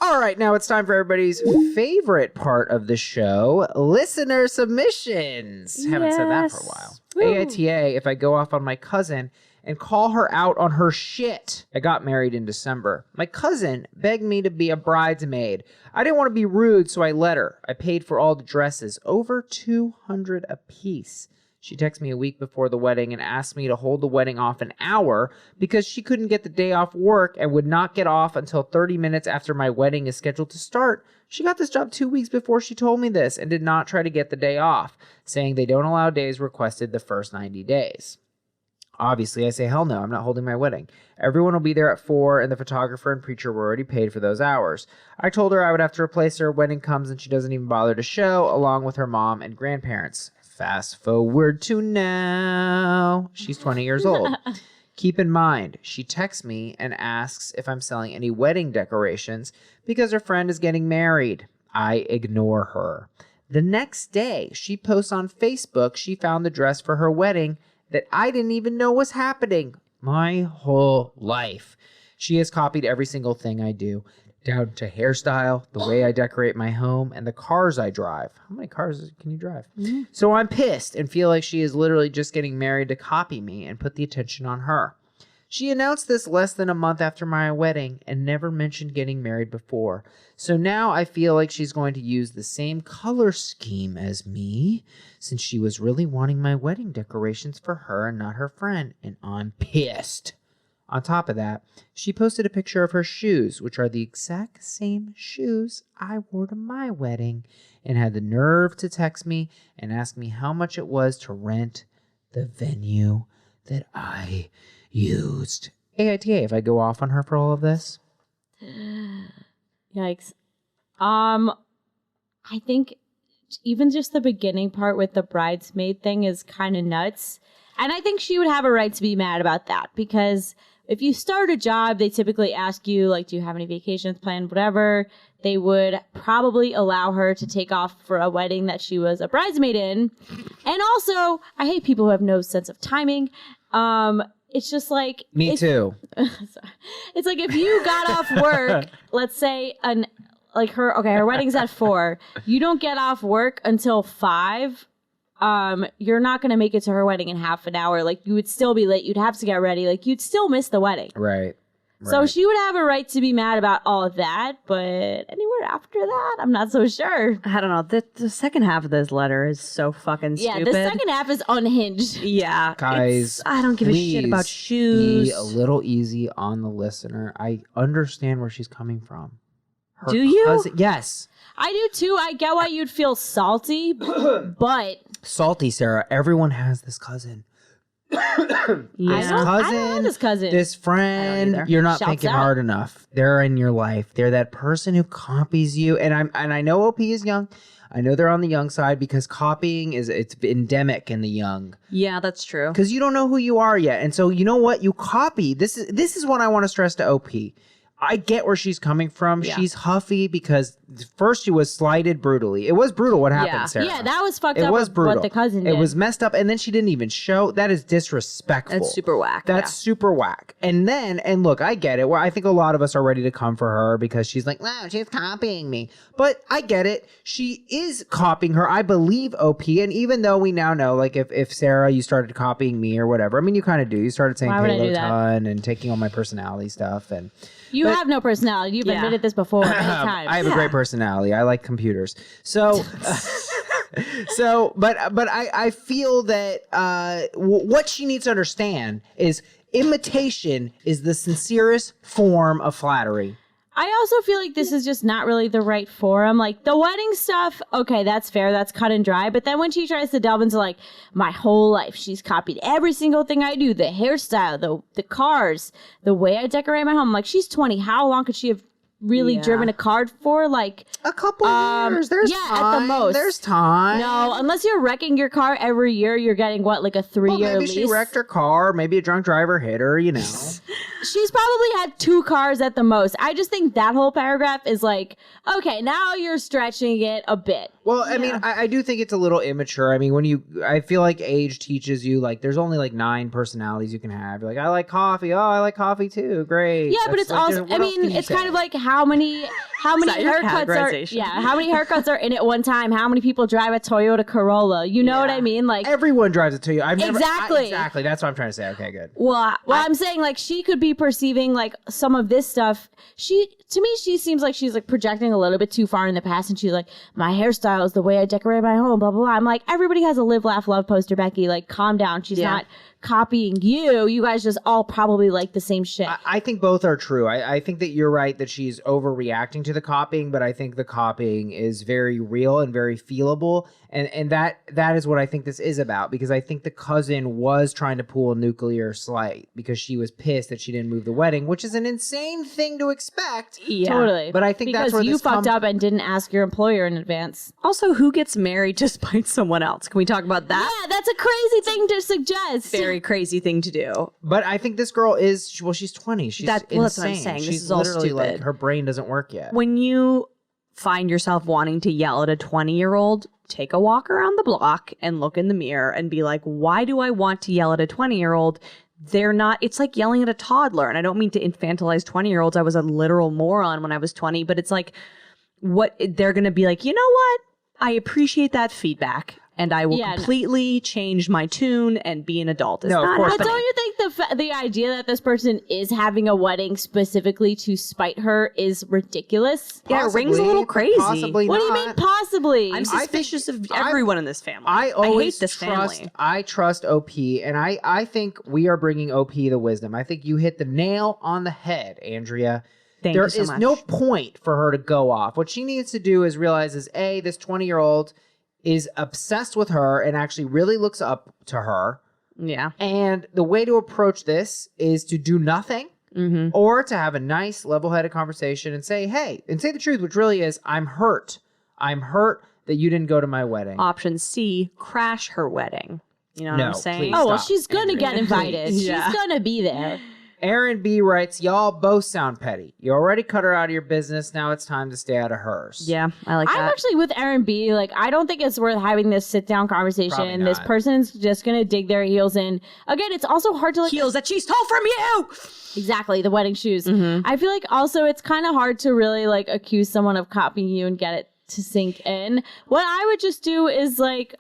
All right, now it's time for everybody's favorite part of the show, listener submissions. Haven't said that for a while. Woo. AITA, if I go off on my cousin and call her out on her shit. I got married in December. My cousin begged me to be a bridesmaid. I didn't want to be rude, so I let her. I paid for all the dresses, over $200 a piece. She texted me a week before the wedding and asked me to hold the wedding off an hour because she couldn't get the day off work and would not get off until 30 minutes after my wedding is scheduled to start. She got this job 2 weeks before she told me this and did not try to get the day off, saying they don't allow days requested the first 90 days. Obviously, I say, hell no, I'm not holding my wedding. Everyone will be there at 4, and the photographer and preacher were already paid for those hours. I told her I would have to replace her. Wedding comes, and she doesn't even bother to show, along with her mom and grandparents. Fast forward to now. She's 20 years old. Keep in mind, she texts me and asks if I'm selling any wedding decorations because her friend is getting married. I ignore her. The next day, she posts on Facebook she found the dress for her wedding that I didn't even know was happening my whole life. She has copied every single thing I do, down to hairstyle, the way I decorate my home, and the cars I drive. How many cars can you drive? Mm-hmm. So I'm pissed and feel like she is literally just getting married to copy me and put the attention on her. She announced this less than a month after my wedding and never mentioned getting married before. So now I feel like she's going to use the same color scheme as me, since she was really wanting my wedding decorations for her and not her friend, and I'm pissed. On top of that, she posted a picture of her shoes, which are the exact same shoes I wore to my wedding, and had the nerve to text me and ask me how much it was to rent the venue that I used. AITA, if I go off on her for all of this? Yikes. I think even just the beginning part with the bridesmaid thing is kind of nuts. And I think she would have a right to be mad about that, because if you start a job, they typically ask you, like, do you have any vacations planned, whatever. They would probably allow her to take off for a wedding that she was a bridesmaid in. And also, I hate people who have no sense of timing. It's just like... Me too. It's like if you got off work, let's say, her wedding's at 4. You don't get off work until 5. You're not going to make it to her wedding in half an hour. Like, you would still be late. You'd have to get ready. Like, you'd still miss the wedding. Right. So she would have a right to be mad about all of that, but anywhere after that, I'm not so sure. I don't know. The second half of this letter is so fucking stupid. Yeah, the second half is unhinged. Yeah. Guys, I don't give a shit about shoes. Be a little easy on the listener. I understand where she's coming from. Do you? I Yes. do too. I get why you'd feel salty, but... Salty, Sarah. Everyone has this cousin. I don't have this cousin. This friend, you're not thinking hard enough. They're in your life. They're that person who copies you. And I know OP is young. I know they're on the young side because copying it's endemic in the young. Yeah, that's true. Because you don't know who you are yet. And so you know what? You copy. This is what I want to stress to OP. I get where she's coming from. Yeah. She's huffy because first she was slighted brutally. It was brutal what happened, Sarah. Yeah, that was fucked up. It was brutal. What the cousin did. It was messed up, and then she didn't even show. That is disrespectful. That's super whack. That's super whack. And look, I get it. Where I think a lot of us are ready to come for her because she's like, no, she's copying me. But I get it. She is copying her. I believe OP, and even though we now know, like, if Sarah, you started copying me or whatever, I mean, you kind of do. You started saying hello ton and taking all my personality stuff and. You have no personality. You've admitted this before many times. I have a great personality. I like computers. So, but I feel that what she needs to understand is imitation is the sincerest form of flattery. I also feel like this is just not really the right forum. Like, the wedding stuff, okay, that's fair. That's cut and dry. But then when she tries to delve into, like, my whole life, she's copied every single thing I do. The hairstyle, the cars, the way I decorate my home. Like, she's 20. How long could she have really driven a card for? Like, a couple of years. There's time. At the most. There's time. No, unless you're wrecking your car every year, you're getting like a 3-year lease. Maybe she wrecked her car. Maybe a drunk driver hit her, you know. She's probably had 2 cars at the most. I just think that whole paragraph is like, okay, now you're stretching it a bit. Well, I mean, I do think it's a little immature. I mean, I feel like age teaches you, like, there's only like 9 personalities you can have. You're like, I like coffee. Oh, I like coffee too. Great. Yeah, but it's also, I mean, it's kind of like how many that your haircuts are categorization? how many haircuts are in at one time? How many people drive a Toyota Corolla? You know what I mean? Like Everyone drives it to you. Exactly. Exactly. That's what I'm trying to say. Okay, good. Well, I'm saying like she could be perceiving like some of this stuff. To me, she seems like she's like projecting a little bit too far in the past, and she's like, my hairstyle is the way I decorate my home, blah blah blah. I'm like, everybody has a live, laugh, love poster, Becky. Like, calm down. She's not copying you. You guys just all probably like the same shit. I think both are true. I think that you're right that she's overreacting to the copying, but I think the copying is very real and very feelable. And that is what I think this is about, because I think the cousin was trying to pull a nuclear slight because she was pissed that she didn't move the wedding, which is an insane thing to expect. Yeah. Totally. But I think because that's where you this fucked comes- up and didn't ask your employer in advance. Also, who gets married to spite someone else? Can we talk about that? Yeah, that's a crazy thing to suggest. Very crazy thing to do. But I think this girl is, well, she's 20. She's That's insane. what I'm saying. This She's is all literally like, stupid. her brain doesn't work yet. When you find yourself wanting to yell at a 20-year-old, take a walk around the block and look in the mirror and be like, why do I want to yell at a 20-year-old? They're not, it's like yelling at a toddler. And I don't mean to infantilize 20-year-olds. I was a literal moron when I was 20, but it's like, what they're going to be like, you know what? I appreciate that feedback. And I will completely change my tune and be an adult. It's No, of not course But happening. don't you think the idea that this person is having a wedding specifically to spite her is ridiculous? Yeah, it rings a little crazy. Possibly What do you not. mean possibly? I'm suspicious of everyone in this family. I always hate this trust. family. I trust OP, and I think we are bringing OP the wisdom. I think you hit the nail on the head, Andrea. Thank There you so is much. no point for her to go off. What she needs to do is realize is this 20-year-old is obsessed with her and actually really looks up to her. Yeah. And the way to approach this is to do nothing. Mm-hmm. Or to have a nice level-headed conversation and say, hey, and say the truth, which really is, I'm hurt. I'm hurt that you didn't go to my wedding. Option C, crash her wedding. You know what No, I'm saying? please. oh, well, stop, she's going to Andrea. get invited. Yeah. She's going to be there. Aaron B writes, y'all both sound petty. You already cut her out of your business. Now it's time to stay out of hers. Yeah, I like I'm that. actually with Aaron B. Like, I don't think it's worth having this sit-down Probably conversation. not. This person's just going to dig their heels in. Again, it's also hard to, like... Heels that she stole from you! Exactly, the wedding shoes. Mm-hmm. I feel like also it's kind of hard to really, like, accuse someone of copying you and get it to sink in. What I would just do is, like,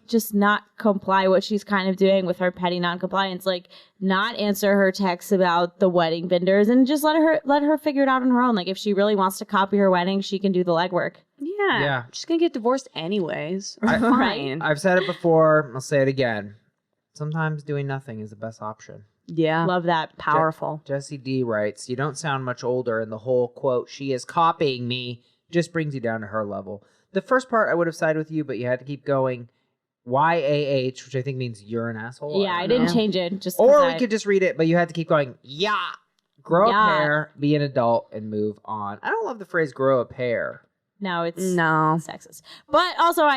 just not comply what she's kind of doing with her petty non-compliance. Like, not answer her texts about the wedding vendors and just let her figure it out on her own. Like, if she really wants to copy her wedding, she can do the legwork. Yeah. Yeah. She's going to get divorced anyways. I- Fine. I've said it before. I'll say it again. Sometimes doing nothing is the best option. Yeah. Love that. Powerful. Jesse D writes, you don't sound much older, and the whole quote, she is copying me, just brings you down to her level. The first part I would have sided with you, but you had to keep going. YAH, which I think means you're an asshole. Yeah, I don't didn't know. change it. Just Or because we could just read it, but you had to keep going, yeah. Grow Yeah. a pair, be an adult, and move on. I don't love the phrase grow a pair. No, it's No. sexist. But also,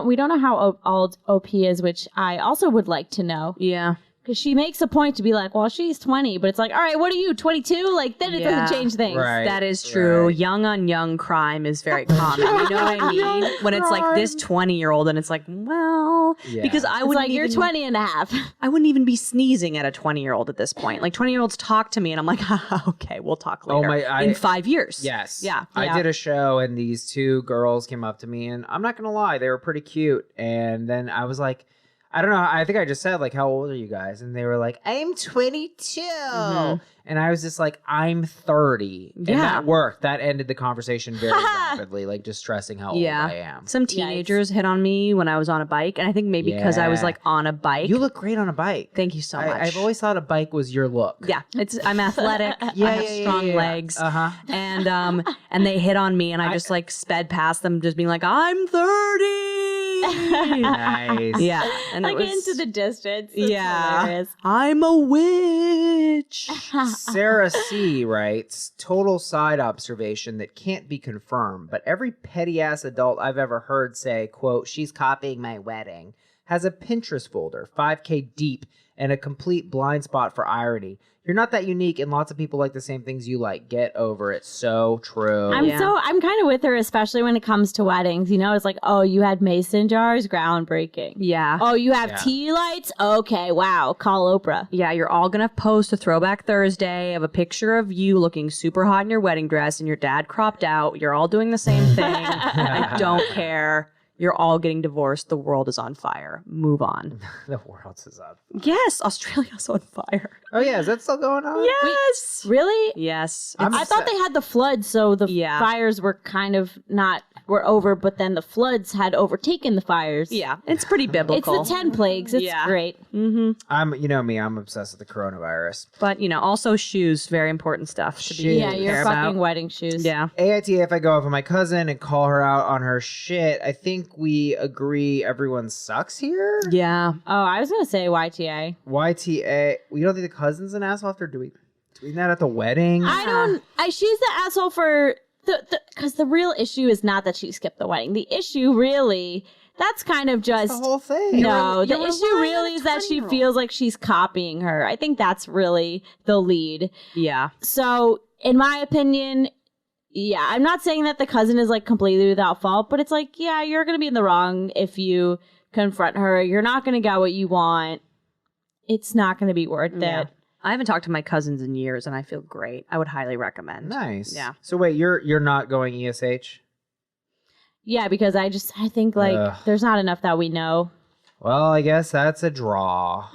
we don't know how old OP is, which I also would like to know. Yeah. Because she makes a point to be like, well, she's 20, but it's like, all right, what are you, 22? Like, then it Yeah. doesn't change things. Right. That is true. Right. Young on young crime is very common. You know what I mean? When it's like this 20-year-old and it's like, well, Yeah. because I It's wouldn't like, you're even, 20 and a half. I wouldn't even be sneezing at a 20-year-old at this point. Like 20-year-olds talk to me and I'm like, okay, we'll talk later. In 5 years. Yes. Yeah. I did a show and these two girls came up to me and I'm not going to lie, they were pretty cute. And then I was like, I don't know. I think I just said, like, how old are you guys? And they were like, I'm 22. And I was just like, I'm 30. And Yeah. that worked. That ended the conversation very rapidly, like just stressing how old I am. Some teenagers hit on me when I was on a bike. And I think maybe because I was Yeah. like on a bike. You look great on a bike. Thank you so much. I've always thought a bike was your look. Yeah, I'm athletic. I have strong legs. And they hit on me, and I just like sped past them, just being like, "I'm 30." Nice. Yeah, and Like, it was, into the distance. That's yeah, hilarious. I'm a witch. Sarah C writes, total side observation that can't be confirmed, but every petty ass adult I've ever heard say, quote, she's copying my wedding, has a Pinterest folder, 5K deep, and a complete blind spot for irony. You're not that unique, and lots of people like the same things you like. Get over it. So true. I'm kind of with her, especially when it comes to weddings. You know, it's like, oh, you had mason jars, groundbreaking. Yeah. Oh, you have tea lights? Okay, wow, call Oprah. Yeah, you're all going to post a throwback Thursday of a picture of you looking super hot in your wedding dress and your dad cropped out. You're all doing the same thing. I don't care. You're all getting divorced. The world is on fire. Move on. The world is up. Yes, Australia's on fire. Oh, yeah. Is that still going on? Yes. Really? Yes. I thought they had the floods, so the fires were kind of were over, but then the floods had overtaken the fires. Yeah, it's pretty biblical. It's the 10 plagues. It's great. Mm-hmm. You know me, I'm obsessed with the coronavirus. But, also shoes, very important stuff to be Yeah, your fucking wedding shoes. Yeah. AITA, if I go out with my cousin and call her out on her shit, I think we agree everyone sucks here? Yeah. Oh, I was going to say YTA. YTA. We don't think the cousin's an asshole after doing that at the wedding? She's the asshole for... Because the real issue is not that she skipped the wedding. The issue really, that's kind of just... the whole thing. No, the issue really is that she feels like she's copying her. I think that's really the lead. Yeah. So, in my opinion, yeah, I'm not saying that the cousin is like completely without fault, but it's like, yeah, you're going to be in the wrong if you confront her. You're not going to get what you want. It's not going to be worth it. I haven't talked to my cousins in years, and I feel great. I would highly recommend. Nice. Yeah. So wait, you're not going ESH? Yeah, because I think like there's not enough that we know. Well, I guess that's a draw.